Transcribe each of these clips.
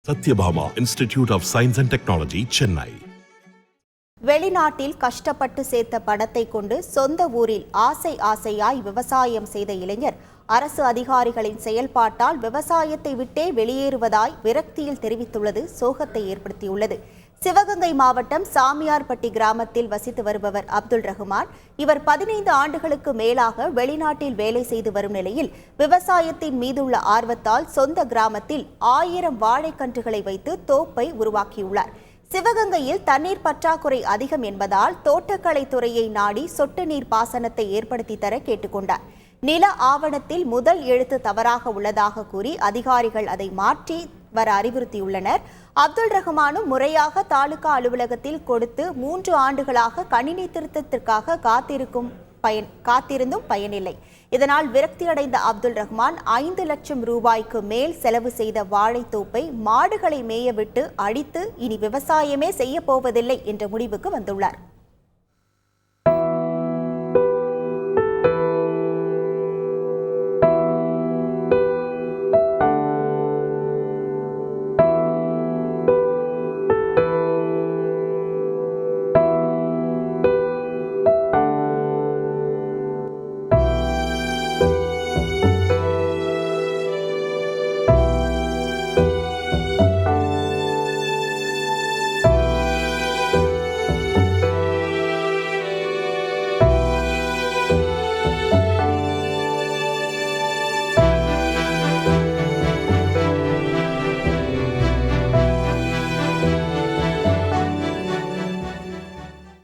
Satyabhama institute of science and technology, Chennai. வெளிநாட்டில் கஷ்டப்பட்டு சேர்த்த பணத்தை கொண்டு சொந்த ஊரில் ஆசையாய் விவசாயம் செய்த இளைஞர் அரசு அதிகாரிகளின் செயல்பாட்டால் விவசாயத்தை விட்டே வெளியேறுவதாய் விரக்தியில் தெரிவித்துள்ளது சோகத்தை ஏற்படுத்தியுள்ளது. சிவகங்கை மாவட்டம் சாமியார்பட்டி கிராமத்தில் வசித்து வருபவர் அப்துல் ரஹ்மான். இவர் 15 ஆண்டுகளுக்கு மேலாக வெளிநாட்டில் வேலை செய்து வரும் நிலையில் விவசாயத்தின் மீதுள்ள ஆர்வத்தால் சொந்த கிராமத்தில் 1000 வாழைக்கன்றுகளை வைத்து தோப்பை உருவாக்கியுள்ளார். சிவகங்கையில் தண்ணீர் பற்றாக்குறை அதிகம் என்பதால் தோட்டக்கலை துறையை நாடி சொட்டு நீர் பாசனத்தை ஏற்படுத்தி தர கேட்டுக்கொண்டார். நில ஆவணத்தில் முதல் எழுத்து தவறாக உள்ளதாக கூறி அதிகாரிகள் அதை மாற்றி வர அறிவுறுத்தியுள்ளனர். அப்துல் ரஹ்மானும் முறையாக தாலுகா அலுவலகத்தில் கொடுத்து 3 ஆண்டுகளாக கணினி திருத்தத்திற்காக காத்திருந்தும் பயனில்லை. இதனால் விரக்தியடைந்த அப்துல் ரஹ்மான் 5 லட்சம் ரூபாய்க்கு மேல் செலவு செய்த வாழைத்தோப்பை மாடுகளை மேயவிட்டு அடித்து இனி விவசாயமே செய்ய போவதில்லை என்ற முடிவுக்கு வந்துள்ளார்.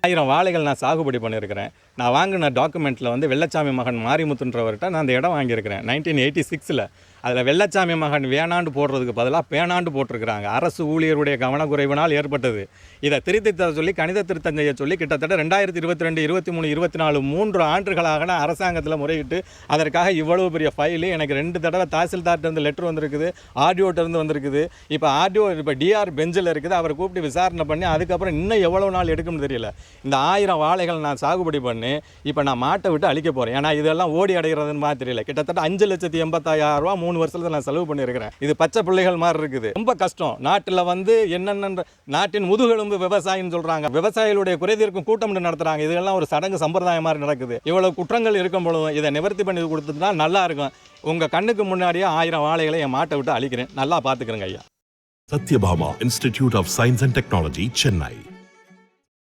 ஆயிரம் வாழைகள் நான் சாகுபடி பண்ணியிருக்கிறேன். நான் வாங்கின டாக்குமெண்ட்டில் வந்து வெள்ளச்சாமி மகன் மாரிமுத்துன்றவர்கிட்ட நான் அந்த இடம் வாங்கியிருக்கிறேன் 1986. அதில் வெள்ளச்சாமி மகன் வேணாண்டு போடுறதுக்கு பதிலாக பேணாண்டு போட்டிருக்கிறாங்க. அரசு ஊழியருடைய கவனக்குறைவினால் ஏற்பட்டது. இதை திருத்தி தர சொல்லி கணித திருத்தம் செய்ய சொல்லி கிட்டத்தட்ட 2022, 23, 24 3 ஆண்டுகளாக நான் அரசாங்கத்தில் முறையிட்டு அதற்காக இவ்வளவு பெரிய ஃபைலு எனக்கு 2 தடவை தாசில்தார்ட்டேருந்து லெட்டர் வந்திருக்குது, ஆர்டிஓட்டேருந்து வந்திருக்குது. இப்போ ஆர்டிஓ இப்போ டிஆர் பெஞ்சில் இருக்குது. அவரை கூப்பிட்டு விசாரணை பண்ணி அதுக்கப்புறம் இன்னும் எவ்வளோ நாள் எடுக்கும்னு தெரியல. இந்த 1000 வாழைகள் நான் சாகுபடி பண்ணி இப்போ நான் மாட்டை விட்டு அழிக்க போகிறேன். ஏன்னா இதெல்லாம் ஓடி அடைகிறதுன்னு மாதிரி தெரியல. கிட்டத்தட்ட 5,85,000 ரூபா 3 வருஷத்தில் நான் செலவு பண்ணியிருக்கிறேன். இது பச்சை பிள்ளைகள் மாதிரி இருக்குது. ரொம்ப கஷ்டம். நாட்டில் வந்து என்னென்ன நாட்டின் முதுகெலும்பு விவசாயின்னு சொல்கிறாங்க. விவசாயிகளுடைய குறைதீர்க்கும் கூட்டம் நடத்துகிறாங்க. இதெல்லாம் ஒரு சடங்கு சம்பிரதாயம் மாதிரி நடக்குது. இவ்வளவு குற்றங்கள் இருக்கும் பொழுதும் இதை நிவர்த்தி பண்ணி கொடுத்துட்டுனா நல்லா இருக்கும். உங்கள் கண்ணுக்கு முன்னாடியே 1000 வாழைகளை என் மாட்டை விட்டு அழிக்கிறேன். நல்லா பார்த்துக்கிறேங்க ஐயா. Sathyabama institute of science and technology, Chennai.